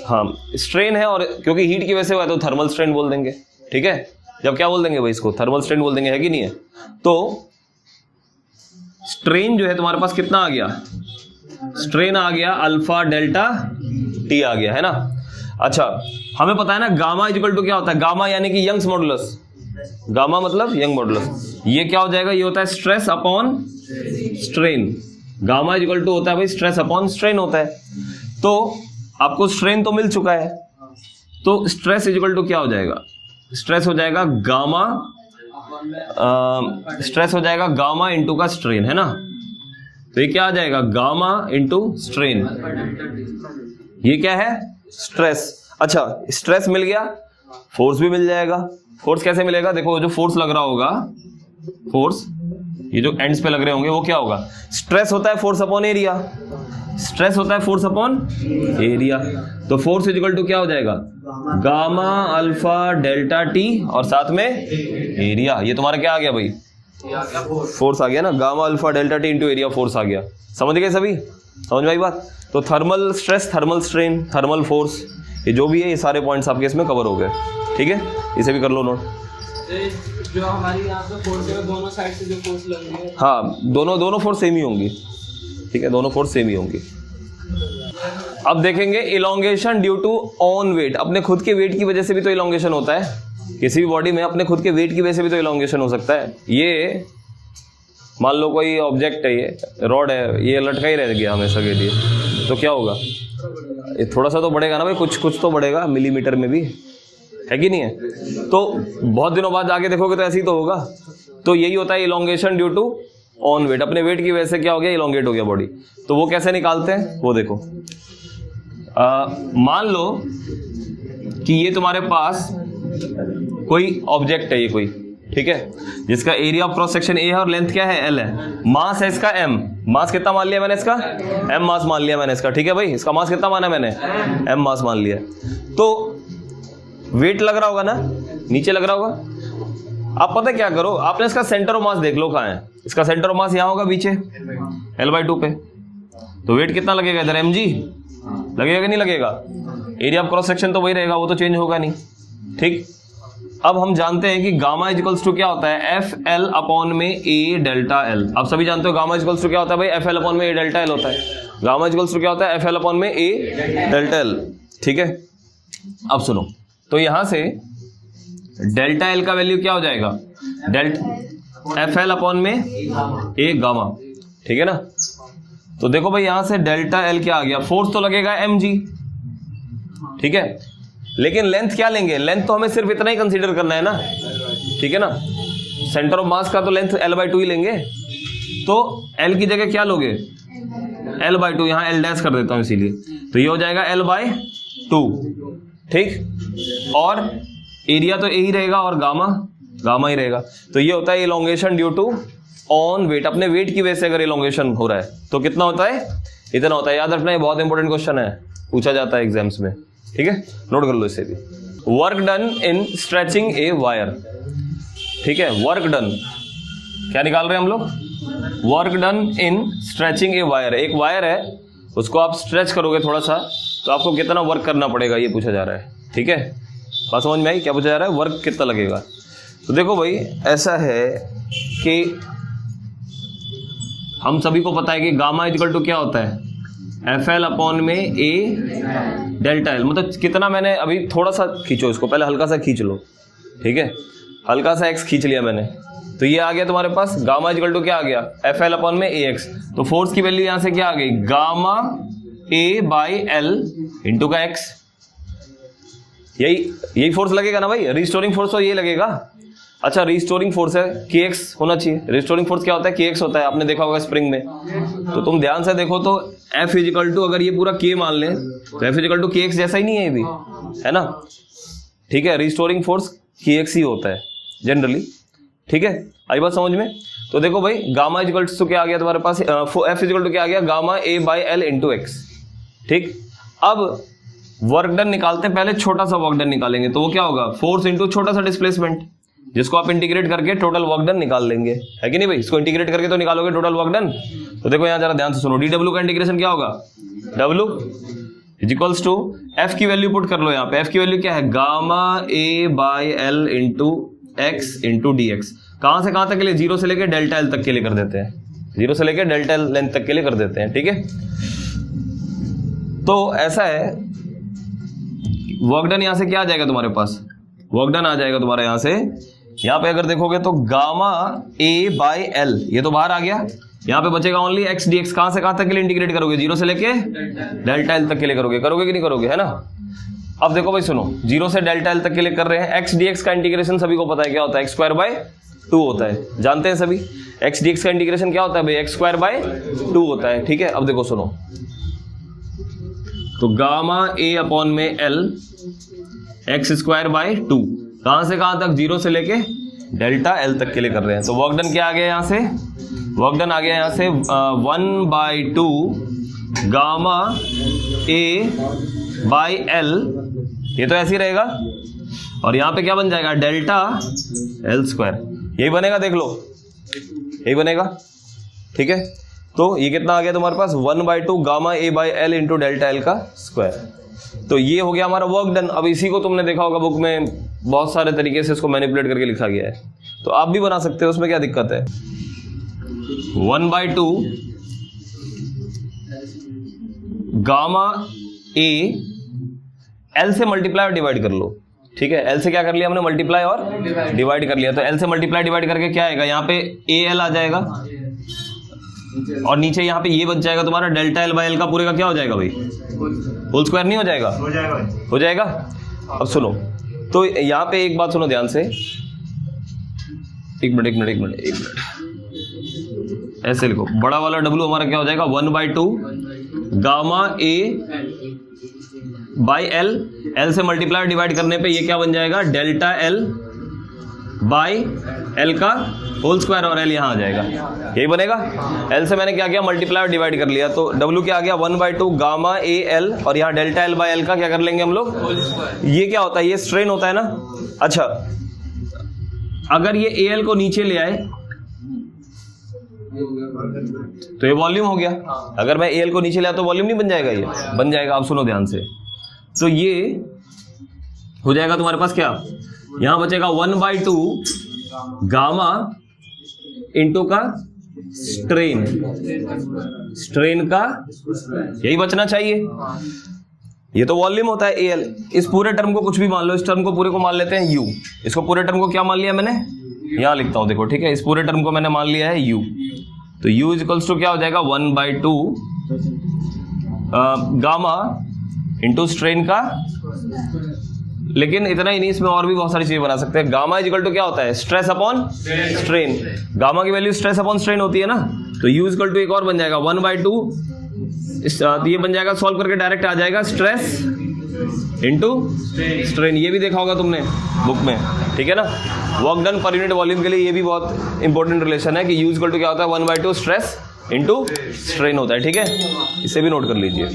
S1: हाँ स्ट्रेन है, और क्योंकि हीट की वजह से हुआ है तो थर्मल स्ट्रेन बोल देंगे, ठीक है। जब क्या बोल देंगे भाई, इसको थर्मल स्ट्रेन बोल देंगे, है कि नहीं है। तो स्ट्रेन जो है तुम्हारे पास कितना आ गया, स्ट्रेन आ गया अल्फा डेल्टा टी आ गया, है ना। अच्छा, हमें पता है ना गामा इक्वल टू क्या होता है, गामा यानी कि यंग्स मॉडुलस, गामा मतलब यंग मॉडुलस। ये क्या हो जाएगा, ये होता है stress upon strain. Gamma equal to होता है भाई स्ट्रेस अपॉन स्ट्रेन होता है। तो आपको स्ट्रेन तो मिल चुका है, तो स्ट्रेस इक्वल टू क्या हो जाएगा, स्ट्रेस हो जाएगा गामा, स्ट्रेस हो जाएगा गामा इंटू का स्ट्रेन, है ना। तो ये क्या आ जाएगा, गामा इंटू स्ट्रेन, ये क्या है स्ट्रेस। अच्छा, स्ट्रेस मिल गया, फोर्स भी मिल जाएगा। फोर्स कैसे मिलेगा, देखो जो फोर्स लग रहा होगा, फोर्स ये जो एंड्स पे लग रहे होंगे वो क्या होगा, स्ट्रेस होता है फोर्स अपॉन एरिया, स्ट्रेस होता है फोर्स अपॉन एरिया। तो फोर्स इक्वल टू क्या हो जाएगा, गामा अल्फा डेल्टा टी और साथ में एरिया। ये तुम्हारा क्या आ गया भाई, फोर्स आ गया ना, gamma alpha delta T into area force आ गया। समझ गए सभी, समझ में आई बात। तो thermal stress, thermal strain, thermal force, ये जो भी है ये सारे पॉइंट्स आपके इसमें कवर हो गए। ठीक है, इसे भी कर लो नोट।
S2: जो हमारी यहाँ पे फोर्स है दोनों साइड से जो फोर्स लगेंगे,
S1: हाँ दोनों फोर्स सेम ही होंगी। ठीक है, दोनों फोर्स सेम ही होंगी। अब देखेंगे elongation due to own weight. अपने खुद के वेट की वजह से भी तो इलोंगेशन होता है, किसी भी बॉडी में अपने खुद के वेट की वजह से भी तो इलोंगेशन हो सकता है। ये मान लो कोई ऑब्जेक्ट है, ये रॉड है, ये लटका ही रह गया हमेशा के लिए, तो क्या होगा, ये थोड़ा सा तो बढ़ेगा ना भाई, कुछ तो बढ़ेगा, मिलीमीटर में भी, है कि नहीं है। तो बहुत दिनों बाद आगे देखोगे तो ऐसे ही तो होगा। तो यही होता है elongation due to own weight, अपने वेट की वजह से क्या हो गया, इलोंगेट हो गया बॉडी। तो वो कैसे निकालते हैं वो देखो। मान लो कि ये तुम्हारे पास कोई ऑब्जेक्ट है, ये कोई, ठीक है, जिसका area of cross section A है और लेंथ क्या है, एल है, मास है इसका एम। मास कितना मान लिया मैंने इसका, एम मास मान लिया मैंने इसका। ठीक है भाई, इसका मास कितना माना मैंने, एम मास मान लिया। तो वेट लग रहा होगा ना, नीचे लग रहा होगा। आप पता क्या करो, आपने इसका सेंटर ऑफ मास देख लो कहाँ है, इसका सेंटर ऑफ मास यहाँ होगा पीछे L/2 पे। तो वेट कितना लगेगा इधर, mg लगेगा कि नहीं लगेगा। एरिया ऑफ क्रॉस सेक्शन तो वही रहेगा, वो तो चेंज होगा नहीं। ठीक, अब हम जानते हैं कि गामा इक्वल्स टू क्या होता है, FL अपॉन में A डेल्टा L। आप सभी जानते हो गामा इक्वल्स टू क्या होता है भाई, FL अपॉन में A डेल्टा L होता है। गामा इक्वल्स टू क्या होता है, FL अपॉन में A डेल्टा L। ठीक है, अब सुनो, तो यहां से डेल्टा L का वैल्यू क्या हो जाएगा, डेल्टा FL अपॉन में A गामा। ठीक है ना। तो देखो भाई यहां से डेल्टा L क्या आ गया, फोर्स तो लगेगा mg, ठीक है, लेकिन लेंथ क्या लेंगे, लेंथ तो हमें सिर्फ इतना ही कंसीडर करना है ना। ठीक है ना, सेंटर ऑफ मास का तो लेंथ L/2 ही लेंगे। तो L की जगह क्या लोगे, L/2, यहाँ L डैश कर देता हूं इसीलिए। तो ये हो जाएगा L/2। ठीक, और एरिया तो यही रहेगा और गामा ही रहेगा। तो ये होता है elongation due to own weight. अपने वेट की वजह से अगर इलोंगेशन हो रहा है तो कितना होता है, इतना होता है। याद रखना, ये बहुत इंपॉर्टेंट क्वेश्चन है, पूछा जाता है एग्जाम्स में। ठीक है, नोट कर लो इसे भी। Work done in stretching a wire. ठीक है, वर्क डन क्या निकाल रहे हैं हम लोग, work done in stretching a wire. एक वायर है, उसको आप स्ट्रेच करोगे थोड़ा सा तो आपको कितना वर्क करना पड़ेगा, ये पूछा जा रहा है। ठीक है, बात समझ में आई, क्या पूछा जा रहा है, वर्क कितना लगेगा। तो देखो भाई ऐसा है कि हम सभी को पता है कि गामा इक्वल टू क्या होता है, FL अपॉन में A डेल्टा L। मतलब कितना, मैंने अभी थोड़ा सा खींचो इसको, पहले हल्का सा खींच लो। ठीक है, हल्का सा x खींच लिया मैंने, तो ये आ गया तुम्हारे पास गामा इक्वल टू क्या आ गया, FL अपॉन में AX। तो फोर्स की वैल्यू यहां से क्या आ गई, गामा A/L इंटू का x। यही फोर्स लगेगा ना भाई, रिस्टोरिंग फोर्स तो ये लगेगा। अच्छा, रिस्टोरिंग फोर्स है kx होना चाहिए। रिस्टोरिंग फोर्स क्या होता है, kx होता है, आपने देखा होगा स्प्रिंग में। तो तुम ध्यान से देखो तो F इक्वल टू, अगर ये पूरा k मान ले तो F इक्वल टू kx जैसा ही नहीं है ये भी, है ना। ठीक है, रिस्टोरिंग फोर्स kx ही होता है जनरली। ठीक है, आई बात समझ में। तो देखो भाई गामा इक्वल टू क्या आ गया तुम्हारे पास, F इक्वल टू क्या आ गया, गामा A/L इंटू x। ठीक, अब वर्क डन निकालते हैं, पहले छोटा सा वर्क डन निकालेंगे। तो वो क्या होगा, फोर्स इंटू छोटा सा डिस्प्लेसमेंट, जिसको आप इंटीग्रेट करके टोटल वर्क डन निकाल लेंगे, है कि नहीं भाई। इसको इंटीग्रेट करके तो निकालोगे टोटल वर्क डन। तो देखो यहाँ जरा ध्यान से सुनो, dw का इंटीग्रेशन क्या होगा, w इक्वल्स टू f की वैल्यू पुट कर लो यहाँ पे। f की वैल्यू क्या है, gamma A/L into x into dx। कहां से कहां तक के लिए, 0 से लेकर डेल्टा L तक के लिए कर देते हैं, 0 से लेकर डेल्टा L लेंथ तक के लिए कर देते हैं। ठीक है, तो ऐसा है वर्क डन यहाँ से क्या आ जाएगा तुम्हारे पास, वर्क डन आ जाएगा तुम्हारे यहाँ से, यहाँ पे अगर देखोगे तो गामा ए बाई एल, ये तो बाहर आ गया, यहाँ पे बचेगा ओनली एक्स डी एक्स। कहाँ से कहाँ तक के लिए इंटीग्रेट करोगे, जीरो से लेके डेल्टा एल तक के लिए करोगे कि नहीं करोगे, है ना। अब देखो भाई सुनो, जीरो से डेल्टा एल तक के लिए कर रहे हैं, एक्स डी एक्स का इंटीग्रेशन सभी को पता है क्या होता है, एक्स स्क्वायर बाय 2 होता है, जानते हैं सभी। एक्स डी एक्स का इंटीग्रेशन क्या होता है भाई, एक्स स्क्वायर बाय 2 होता है, ठीक है। अब देखो सुनो, तो गामा ए अपॉन में एल एक्स स्क्वायर बाय 2, कहां से कहां तक, जीरो से लेके डेल्टा एल तक के लिए कर रहे हैं। तो वर्क डन क्या आ गया यहाँ से, वर्क डन आ गया यहाँ से 1/2 गामा ए बाई एल, ये तो ऐसे ही रहेगा, और यहाँ पे क्या बन जाएगा, डेल्टा एल स्क्वायर, यही बनेगा, देख लो यही बनेगा, ठीक है। तो ये कितना आ गया तुम्हारे पास, 1/2 gamma A by L into delta L का स्क्वायर। तो ये हो गया हमारा वर्क डन। अब इसी को तुमने देखा होगा बुक में बहुत सारे तरीके से इसको मैनिपुलेट करके लिखा गया है, तो आप भी बना सकते हो, उसमें क्या दिक्कत है। 1/2 गामा ए एल से मल्टीप्लाई और डिवाइड कर लो, ठीक है। एल से क्या कर लिया हमने, मल्टीप्लाई और डिवाइड कर लिया, तो एल से मल्टीप्लाई डिवाइड करके क्या आएगा, यहाँ पे ए एल आ जाएगा, और नीचे यहाँ पे ये बच जाएगा तुम्हारा डेल्टा एल बाई एल का पूरे का क्या हो जाएगा भाई, होल स्क्वायर नहीं हो जाएगा, हो जाएगा। अब सुनो, तो यहाँ पे एक बात सुनो ध्यान से, एक मिनट, ऐसे लिखो, बड़ा वाला डब्लू हमारा क्या हो जाएगा, 1/2 gamma A by L, L से मल्टीप्लाई डिवाइड करने पे ये क्या बन जाएगा, डेल्टा एल बाई एल का होल स्क्वायर, और एल यहाँ आ जाएगा, यही बनेगा। एल से मैंने क्या किया, मल्टीप्लाई और डिवाइड कर लिया, तो डब्लू क्या आ गया, 1/2 गामा ए एल, और यहाँ डेल्टा एल बाई एल का क्या कर लेंगे हम लोग, ये क्या होता है, ये स्ट्रेन होता है ना। अच्छा, अगर ये ए एल को नीचे ले आए तो ये वॉल्यूम हो गया, अगर मैं ए एल को नीचे ले आया तो वॉल्यूम नहीं बन जाएगा, ये बन जाएगा। आप सुनो ध्यान से, तो ये हो जाएगा तुम्हारे पास क्या, यहां बचेगा 1/2 गामा इंटू का स्ट्रेन, स्ट्रेन का यही बचना चाहिए, ये तो वॉल्यूम होता है ए एल। इस पूरे टर्म को कुछ भी मान लो, इस टर्म को पूरे को मान लेते हैं यू, इसको पूरे टर्म को क्या मान लिया मैंने, यहां लिखता हूं देखो, ठीक है। इस पूरे टर्म को मैंने मान लिया है यू, तो u इज इक्वल्स टू क्या हो जाएगा, 1/2 गामा इंटू स्ट्रेन का, लेकिन इतना ही नहीं, इसमें और भी बहुत सारी चीजें बना सकते हैं। गामा इज इक्वल टू क्या होता है, स्ट्रेस अपॉन स्ट्रेन, गामा की वैल्यू स्ट्रेस अपॉन स्ट्रेन होती है ना, तो u इज इक्वल टू एक और बन जाएगा 1/2, ये बन जाएगा, सॉल्व करके डायरेक्ट आ जाएगा स्ट्रेस इंटू स्ट्रेन, ये भी देखा होगा तुमने बुक में, ठीक है ना। Work done per unit volume के लिए ये भी बहुत इंपॉर्टेंट रिलेशन है कि u इक्वल टू क्या होता है, 1/2 स्ट्रेस इंटू स्ट्रेन होता है, ठीक है, इसे भी नोट कर लीजिए।